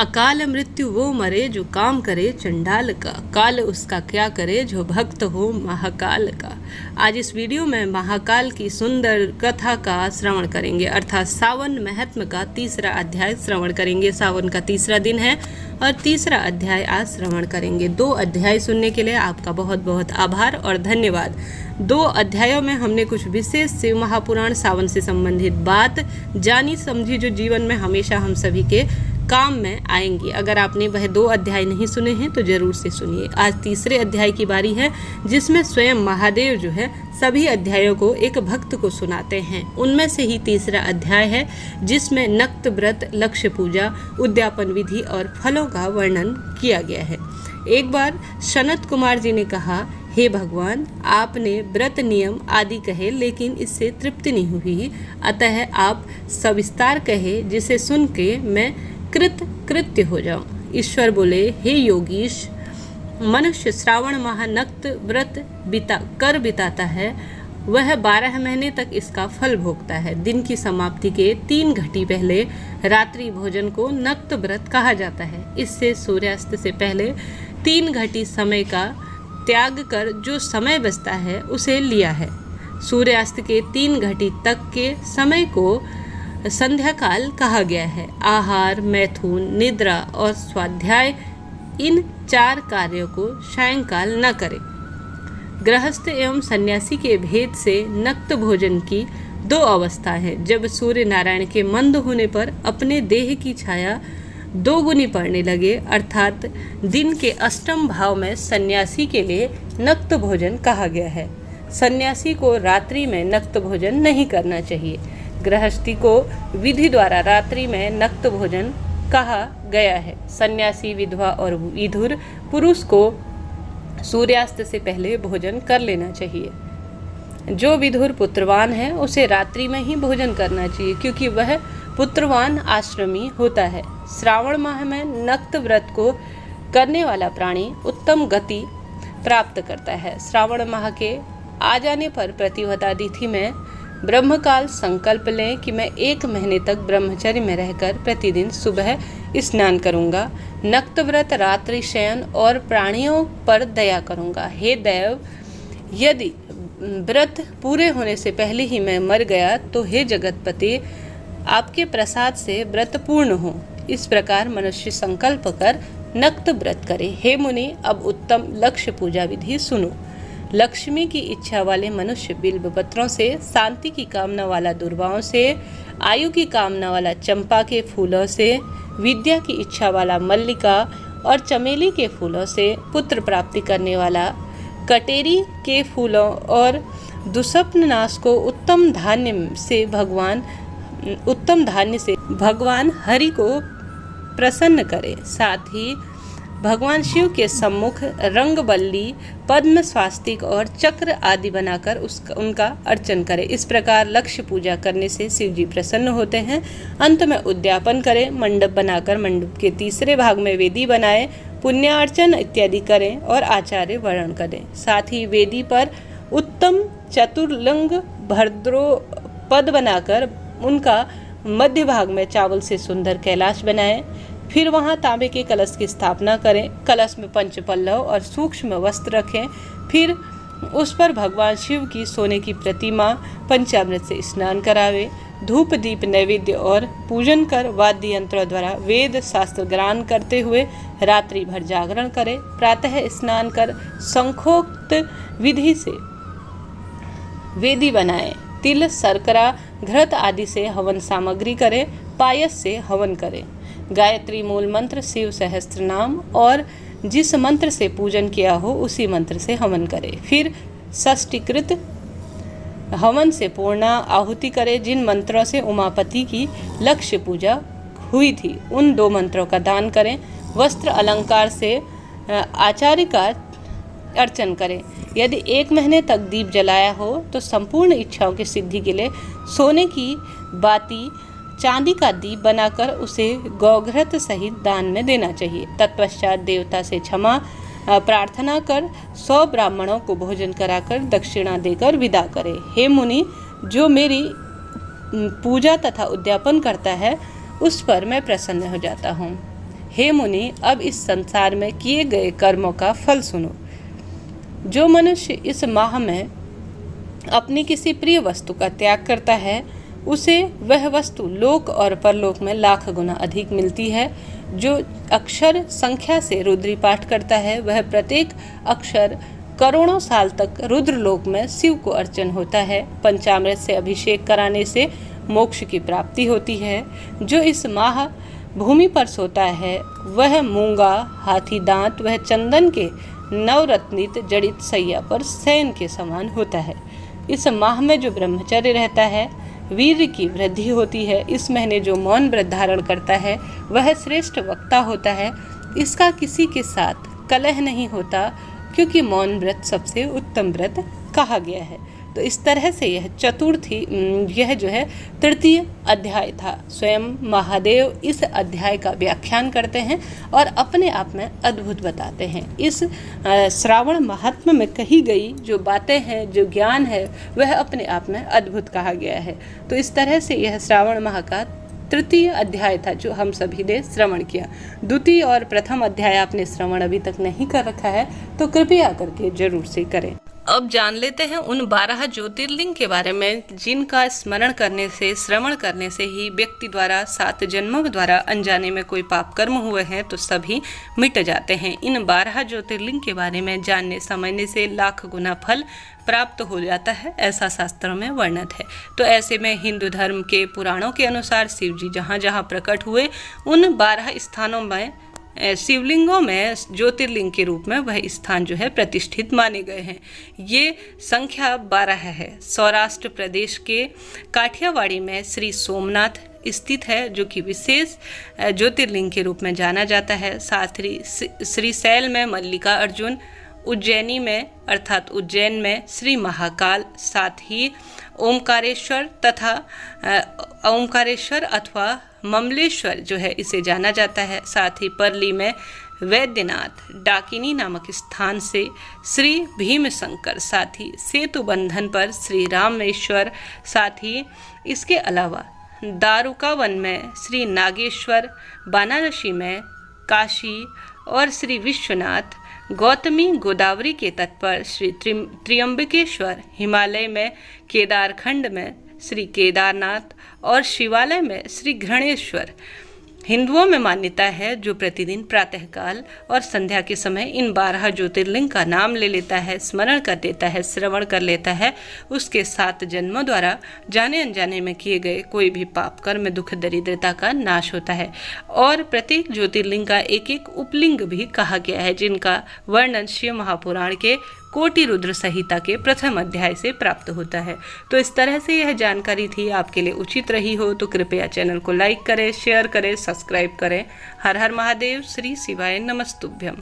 अकाल मृत्यु वो मरे जो काम करे चंडाल का, काल उसका क्या करे जो भक्त हो महाकाल का। आज इस वीडियो में महाकाल की सुंदर कथा का श्रवण करेंगे, अर्थात सावन महत्म का तीसरा अध्याय श्रवण करेंगे। सावन का तीसरा दिन है और तीसरा अध्याय आज श्रवण करेंगे। 2 अध्याय सुनने के लिए आपका बहुत बहुत आभार और धन्यवाद। 2 अध्यायों में हमने कुछ विशेष शिव महापुराण सावन से संबंधित बात जानी समझी, जो जीवन में हमेशा हम सभी के काम में आएंगी। अगर आपने वह 2 अध्याय नहीं सुने हैं तो जरूर से सुनिए। आज तीसरे अध्याय की बारी है, जिसमें स्वयं महादेव जो है सभी अध्यायों को एक भक्त को सुनाते हैं। उनमें से ही तीसरा अध्याय है, जिसमें नक्त व्रत, लक्ष्य पूजा, उद्यापन विधि और फलों का वर्णन किया गया है। एक बार सनत कुमार जी ने कहा, हे भगवान, आपने व्रत नियम आदि कहे, लेकिन इससे तृप्ति नहीं हुई, अतः आप सविस्तार कहे, जिसे सुन के मैं कृत्य हो जाऊं। ईश्वर बोले, हे योगीश, मनुष्य श्रावण माह नक्त व्रत बिताता है, वह 12 महीने तक इसका फल भोगता है। दिन की समाप्ति के 3 घटी पहले रात्रि भोजन को नक्त व्रत कहा जाता है। इससे सूर्यास्त से पहले 3 घटी समय का त्याग कर जो समय बचता है उसे लिया है। सूर्यास्त के 3 घटी तक के समय को संध्या काल कहा गया है। आहार, मैथुन, निद्रा और स्वाध्याय, इन 4 कार्यों को सायंकाल न करें। गृहस्थ एवं सन्यासी के भेद से नक्त भोजन की 2 अवस्था है। जब सूर्य नारायण के मंद होने पर अपने देह की छाया 2 गुनी पड़ने लगे, अर्थात दिन के अष्टम भाव में सन्यासी के लिए नक्त भोजन कहा गया है। सन्यासी को रात्रि में नक्त भोजन नहीं करना चाहिए। गृहस्थी को विधि द्वारा रात्रि में नक्त भोजन कहा गया है। सन्यासी, विधवा और विधुर पुरुष को सूर्यास्त से पहले भोजन कर लेना चाहिए। जो विधुर पुत्रवान है उसे रात्रि में ही भोजन करना चाहिए, क्योंकि वह पुत्रवान आश्रमी होता है। श्रावण माह में नक्त व्रत को करने वाला प्राणी उत्तम गति प्राप्त करता है। श्रावण माह के आ जाने पर प्रतिवता तिथि में ब्रह्मकाल संकल्प लें कि मैं 1 महीने तक ब्रह्मचर्य में रहकर प्रतिदिन सुबह स्नान करूंगा, नक्त व्रत, रात्रि शयन और प्राणियों पर दया करूंगा। हे देव, यदि व्रत पूरे होने से पहले ही मैं मर गया तो हे जगतपति, आपके प्रसाद से व्रत पूर्ण हो। इस प्रकार मनुष्य संकल्प कर नक्त व्रत करे। हे मुनि, अब उत्तम लक्ष्य पूजा विधि सुनो। लक्ष्मी की इच्छा वाले मनुष्य बिल्व पत्रों से, शांति की कामना वाला दुर्वाओं से, आयु की कामना वाला चंपा के फूलों से, विद्या की इच्छा वाला मल्लिका और चमेली के फूलों से, पुत्र प्राप्ति करने वाला कटेरी के फूलों और दुस्वप्न नाश को उत्तम धान्य से भगवान हरि को प्रसन्न करे। साथ ही भगवान शिव के सम्मुख रंगबल्ली, पद्म, स्वास्तिक और चक्र आदि बनाकर उनका अर्चन करें। इस प्रकार लक्ष्य पूजा करने से शिव जी प्रसन्न होते हैं। अंत में उद्यापन करें। मंडप बनाकर मंडप के तीसरे भाग में वेदी बनाएं, पुण्यार्चन इत्यादि करें और आचार्य वर्ण करें। साथ ही वेदी पर उत्तम चतुर्लिंग भद्रो पद बनाकर उनका मध्य भाग में चावल से सुंदर कैलाश बनाएं। फिर वहाँ तांबे के कलश की स्थापना करें। कलश में पंचपल्लव और सूक्ष्म वस्त्र रखें। फिर उस पर भगवान शिव की सोने की प्रतिमा पंचामृत से स्नान करावे। धूप, दीप, नैवेद्य और पूजन कर वाद्य यंत्रों द्वारा वेद शास्त्र गान करते हुए रात्रि भर जागरण करें। प्रातः स्नान कर शंखोक्त विधि से वेदी बनाएं। तिल, शर्करा, घृत आदि से हवन सामग्री करें। पायस से हवन करें। गायत्री मूल मंत्र, शिव सहस्त्र नाम और जिस मंत्र से पूजन किया हो उसी मंत्र से हवन करें। फिर षष्ठीकृत हवन से पूर्णा आहुति करें। जिन मंत्रों से उमापति की लक्ष्य पूजा हुई थी उन 2 मंत्रों का दान करें। वस्त्र अलंकार से आचार्य का अर्चन करें। यदि 1 महीने तक दीप जलाया हो तो संपूर्ण इच्छाओं की सिद्धि के लिए सोने की बाती, चांदी का दीप बनाकर उसे गौघृत सहित दान में देना चाहिए। तत्पश्चात देवता से क्षमा प्रार्थना कर 100 ब्राह्मणों को भोजन कराकर दक्षिणा देकर विदा करें। हे मुनि, जो मेरी पूजा तथा उद्यापन करता है उस पर मैं प्रसन्न हो जाता हूँ। हे मुनि, अब इस संसार में किए गए कर्मों का फल सुनो। जो मनुष्य इस माह में अपनी किसी प्रिय वस्तु का त्याग करता है, उसे वह वस्तु लोक और परलोक में लाख गुना अधिक मिलती है। जो अक्षर संख्या से रुद्री पाठ करता है, वह प्रत्येक अक्षर करोड़ों साल तक रुद्रलोक में शिव को अर्चन होता है। पंचामृत से अभिषेक कराने से मोक्ष की प्राप्ति होती है। जो इस माह भूमि पर सोता है, वह मूंगा, हाथी दांत, वह चंदन के नवरत्नित जड़ित सैया पर शयन के समान होता है। इस माह में जो ब्रह्मचर्य रहता है, वीर्य की वृद्धि होती है। इस महीने जो मौन व्रत धारण करता है, वह श्रेष्ठ वक्ता होता है। इसका किसी के साथ कलह नहीं होता, क्योंकि मौन व्रत सबसे उत्तम व्रत कहा गया है। तो इस तरह से यह तृतीय अध्याय था। स्वयं महादेव इस अध्याय का व्याख्यान करते हैं और अपने आप में अद्भुत बताते हैं। इस श्रावण महात्म्य में कही गई जो बातें हैं, जो ज्ञान है, वह अपने आप में अद्भुत कहा गया है। तो इस तरह से यह श्रावण माह का तृतीय अध्याय था जो हम सभी ने श्रवण किया। द्वितीय और प्रथम अध्याय आपने श्रवण अभी तक नहीं कर रखा है तो कृपया करके जरूर से करें। अब जान लेते हैं उन 12 ज्योतिर्लिंग के बारे में जिनका स्मरण करने से, श्रवण करने से ही व्यक्ति द्वारा 7 जन्मों द्वारा अनजाने में कोई पाप कर्म हुए हैं तो सभी मिट जाते हैं। इन 12 ज्योतिर्लिंग के बारे में जानने समझने से लाख गुना फल प्राप्त हो जाता है, ऐसा शास्त्रों में वर्णित है। तो ऐसे में हिंदू धर्म के पुराणों के अनुसार शिव जी जहाँ जहाँ प्रकट हुए, उन 12 स्थानों में शिवलिंगों में ज्योतिर्लिंग के रूप में वह स्थान जो है प्रतिष्ठित माने गए हैं। ये संख्या 12 है। सौराष्ट्र प्रदेश के काठियावाड़ी में श्री सोमनाथ स्थित है, जो कि विशेष ज्योतिर्लिंग के रूप में जाना जाता है। साथ ही श्रीशैल में मल्लिका अर्जुन, उज्जैनी में अर्थात उज्जैन में श्री महाकाल, साथ ही ओमकारेश्वर तथा ओमकारेश्वर अथवा ममलेश्वर जो है इसे जाना जाता है। साथ ही परली में वैद्यनाथ, डाकिनी नामक स्थान से श्री भीमशंकर, साथ ही सेतु बंधन पर श्री रामेश्वर, साथ ही इसके अलावा दारुकावन में श्री नागेश्वर, वाराणसी में काशी और श्री विश्वनाथ, गौतमी गोदावरी के तट पर श्री त्र्यंबकेश्वर, हिमालय में केदारखंड में श्री केदारनाथ और शिवालय में श्री घृणेश्वर। हिंदुओं में मान्यता है जो प्रतिदिन प्रातःकाल और संध्या के समय इन 12 ज्योतिर्लिंग का नाम ले लेता है, स्मरण कर देता है, श्रवण कर लेता है, उसके 7 जन्मों द्वारा जाने अनजाने में किए गए कोई भी पाप कर्म, दुख, दरिद्रता का नाश होता है। और प्रत्येक ज्योतिर्लिंग का एक एक उपलिंग भी कहा गया है, जिनका वर्णन शिव महापुराण के कोटि रुद्र संहिता के प्रथम अध्याय से प्राप्त होता है। तो इस तरह से यह जानकारी थी, आपके लिए उचित रही हो तो कृपया चैनल को लाइक करें, शेयर करें, सब्सक्राइब करें। हर हर महादेव। श्री शिवाय नमस्तुभ्यम।